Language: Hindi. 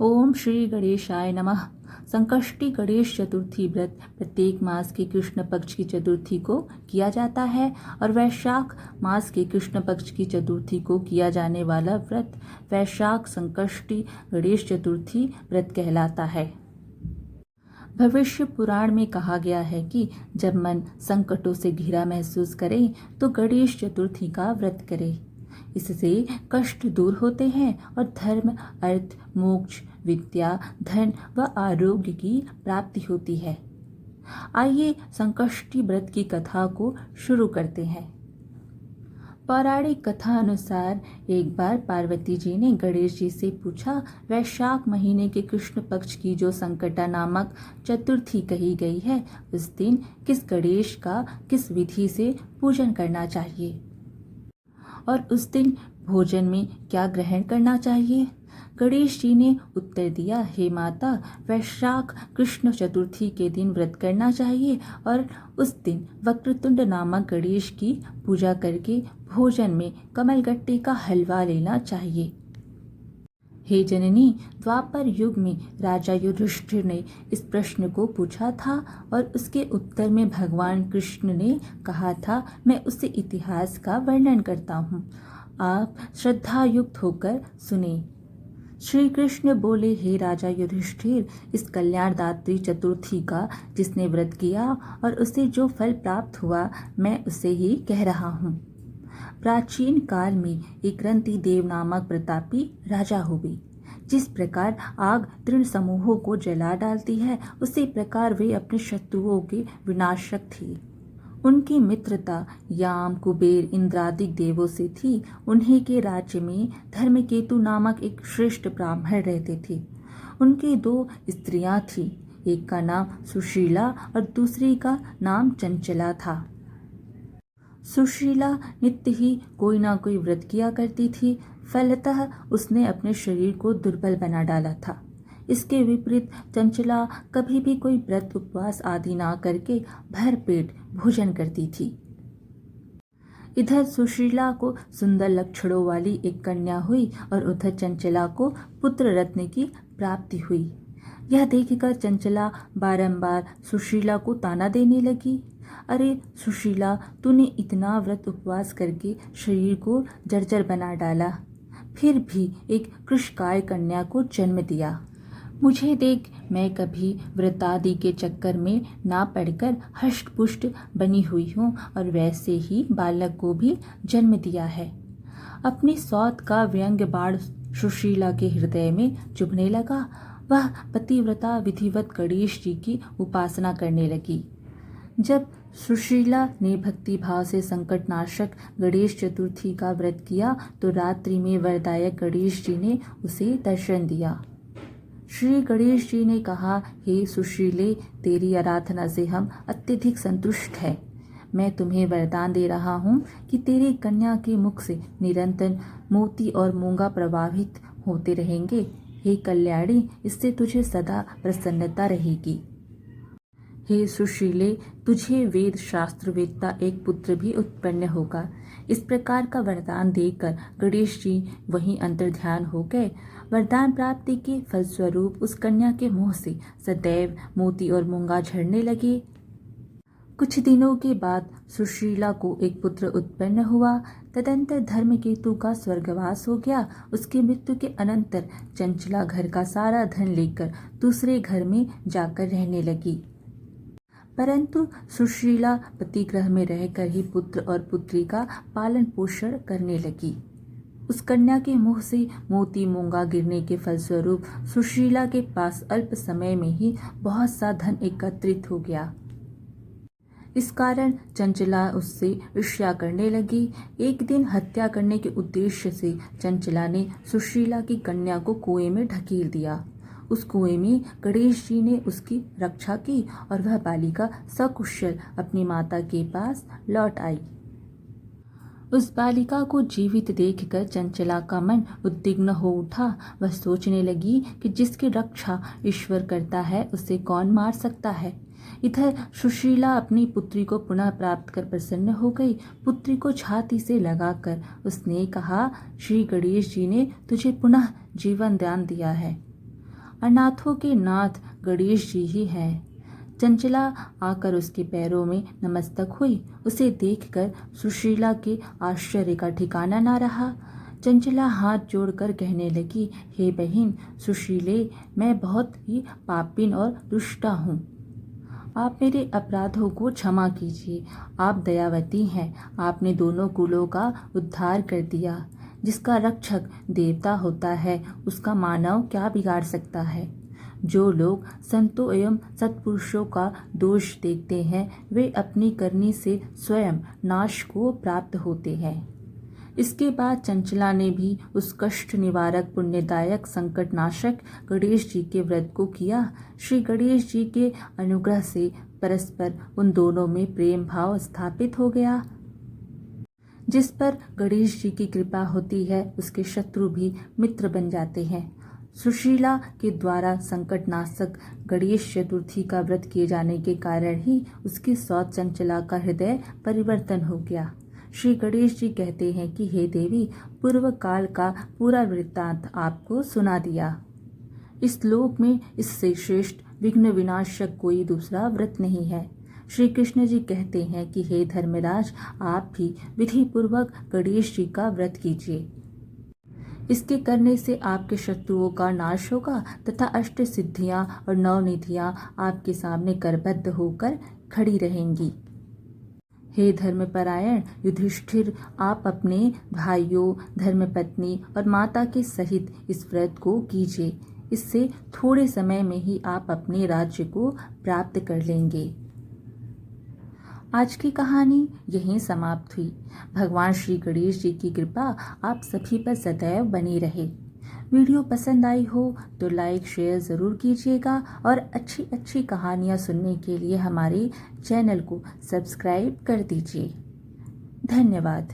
ओम श्री गणेशाय नमः। संकष्टी गणेश चतुर्थी व्रत प्रत्येक मास के कृष्ण पक्ष की चतुर्थी को किया जाता है और वैशाख मास के कृष्ण पक्ष की चतुर्थी को किया जाने वाला व्रत वैशाख संकष्टी गणेश चतुर्थी व्रत कहलाता है। भविष्य पुराण में कहा गया है कि जब मन संकटों से घिरा महसूस करे तो गणेश चतुर्थी का व्रत करे। इससे कष्ट दूर होते हैं और धर्म, अर्थ, मोक्ष, विद्या, धन व आरोग्य की प्राप्ति होती है। आइए संकष्टी व्रत की कथा को शुरू करते हैं। पौराणिक कथा अनुसार एक बार पार्वती जी ने गणेश जी से पूछा, वैशाख महीने के कृष्ण पक्ष की जो संकटा नामक चतुर्थी कही गई है, उस दिन किस गणेश का किस विधि से पूजन करना चाहिए और उस दिन भोजन में क्या ग्रहण करना चाहिए। गणेश जी ने उत्तर दिया, हे माता, वैशाख कृष्ण चतुर्थी के दिन व्रत करना चाहिए और उस दिन वक्रतुंड नामक गणेश की पूजा करके भोजन में कमलगट्टे का हलवा लेना चाहिए। हे जननी, द्वापर युग में राजा युधिष्ठिर ने इस प्रश्न को पूछा था और उसके उत्तर में भगवान कृष्ण ने कहा था, मैं उसे इतिहास का वर्णन करता हूँ, आप श्रद्धा युक्त होकर सुने। श्री कृष्ण बोले, हे राजा युधिष्ठिर, इस कल्याणदात्री चतुर्थी का जिसने व्रत किया और उसे जो फल प्राप्त हुआ, मैं उसे ही कह रहा हूँ। प्राचीन काल में एक रंती देव नामक प्रतापी राजा हुए। जिस प्रकार आग तृण समूहों को जला डालती है, उसी प्रकार वे अपने शत्रुओं के विनाशक थे। उनकी मित्रता याम, कुबेर, इंद्रादिक देवों से थी। उन्हीं के राज्य में धर्मकेतु नामक एक श्रेष्ठ ब्राह्मण रहते थे। उनकी 2 स्त्रियां थीं, एक का नाम सुशीला और दूसरी का नाम चंचला था। सुशीला नित्य ही कोई ना कोई व्रत किया करती थी, फलतः उसने अपने शरीर को दुर्बल बना डाला था। इसके विपरीत चंचला कभी भी कोई व्रत, उपवास आदि ना करके भर पेट भोजन करती थी। इधर सुशीला को सुंदर लक्षणों वाली एक कन्या हुई और उधर चंचला को पुत्र रत्न की प्राप्ति हुई। यह देखकर चंचला बारंबार सुशीला को ताना देने लगी, अरे सुशीला, तूने इतना व्रत उपवास करके शरीर को जर्जर बना डाला, फिर भी एक कृशकाय कन्या को जन्म दिया। मुझे देख, मैं कभी व्रतादि के चक्कर में ना पड़कर हष्ट पुष्ट बनी हुई हूँ और वैसे ही बालक को भी जन्म दिया है। अपनी सौत का व्यंग्य बाण सुशीला के हृदय में चुभने लगा। वह पतिव्रता विधिवत गणेश जी की उपासना करने लगी। जब सुशीला ने भक्ति भाव से संकटनाशक गणेश चतुर्थी का व्रत किया तो रात्रि में वरदायक गणेश जी ने उसे दर्शन दिया। श्री गणेश जी ने कहा, हे सुशीले, तेरी आराधना से हम अत्यधिक संतुष्ट हैं। मैं तुम्हें वरदान दे रहा हूँ कि तेरी कन्या के मुख से निरंतर मोती और मूंगा प्रवाहित होते रहेंगे। हे कल्याणी, इससे तुझे सदा प्रसन्नता रहेगी। हे सुशीले, तुझे वेद शास्त्रवेत्ता एक पुत्र भी उत्पन्न होगा। इस प्रकार का वरदान देकर गणेश जी वहीं अंतर्ध्यान हो गए। वरदान प्राप्ति के फलस्वरूप उस कन्या के मुंह से सदैव मोती और मूंगा झड़ने लगे। कुछ दिनों के बाद सुशीला को एक पुत्र उत्पन्न हुआ। तदंतर धर्मकेतु का स्वर्गवास हो गया। उसकी मृत्यु के अनंतर चंचला घर का सारा धन लेकर दूसरे घर में जाकर रहने लगी। परंतु सुशीला पतिगृह में रहकर ही पुत्र और पुत्री का पालन पोषण करने लगी। उस कन्या के मुंह से मोती मूंगा गिरने के फलस्वरूप सुशीला के पास अल्प समय में ही बहुत सा धन एकत्रित हो गया। इस कारण चंचला उससे ईर्ष्या करने लगी। एक दिन हत्या करने के उद्देश्य से चंचला ने सुशीला की कन्या को कुएं में ढकेल दिया। उस कुएं में गणेश जी ने उसकी रक्षा की और वह बालिका सकुशल अपनी माता के पास लौट आई। उस बालिका को जीवित देखकर चंचला का मन उद्विग्न हो उठा। वह सोचने लगी कि जिसकी रक्षा ईश्वर करता है, उसे कौन मार सकता है। इधर सुशीला अपनी पुत्री को पुनः प्राप्त कर प्रसन्न हो गई। पुत्री को छाती से लगाकर उसने कहा, श्री गणेश जी ने तुझे पुनः जीवन दान दिया है। अनाथों के नाथ गणेश जी ही हैं। चंचला आकर उसके पैरों में नमस्तक हुई। उसे देखकर सुशीला के आश्चर्य का ठिकाना ना रहा। चंचला हाथ जोड़कर कहने लगी, हे बहन सुशीले, मैं बहुत ही पापिन और दुष्टा हूँ। आप मेरे अपराधों को क्षमा कीजिए। आप दयावती हैं। आपने दोनों कुलों का उद्धार कर दिया। जिसका रक्षक देवता होता है उसका मानव क्या बिगाड़ सकता है। जो लोग संतों एवं सत्पुरुषों का दोष देखते हैं वे अपनी करनी से स्वयं नाश को प्राप्त होते हैं। इसके बाद चंचला ने भी उस कष्ट निवारक पुण्यदायक संकटनाशक गणेश जी के व्रत को किया। श्री गणेश जी के अनुग्रह से परस्पर उन दोनों में प्रेम भाव स्थापित हो गया। जिस पर गणेश जी की कृपा होती है उसके शत्रु भी मित्र बन जाते हैं। सुशीला के द्वारा संकटनाशक गणेश चतुर्थी का व्रत किए जाने के कारण ही उसकी सौत चंचला का हृदय परिवर्तन हो गया। श्री गणेश जी कहते हैं कि हे देवी, पूर्व काल का पूरा वृत्तांत आपको सुना दिया। इस लोक में इससे श्रेष्ठ विघ्न विनाशक कोई दूसरा व्रत नहीं है। श्री कृष्ण जी कहते हैं कि हे धर्मराज, आप भी विधि पूर्वक गणेश जी का व्रत कीजिए। इसके करने से आपके शत्रुओं का नाश होगा तथा अष्ट सिद्धियां और नवनिधियां आपके सामने करबद्ध होकर खड़ी रहेंगी। हे धर्मपरायण युधिष्ठिर, आप अपने भाइयों, धर्मपत्नी और माता के सहित इस व्रत को कीजिए। इससे थोड़े समय में ही आप अपने राज्य को प्राप्त कर लेंगे। आज की कहानी यहीं समाप्त हुई। भगवान श्री गणेश जी की कृपा आप सभी पर सदैव बनी रहे। वीडियो पसंद आई हो तो लाइक शेयर ज़रूर कीजिएगा और अच्छी अच्छी कहानियाँ सुनने के लिए हमारे चैनल को सब्सक्राइब कर दीजिए। धन्यवाद।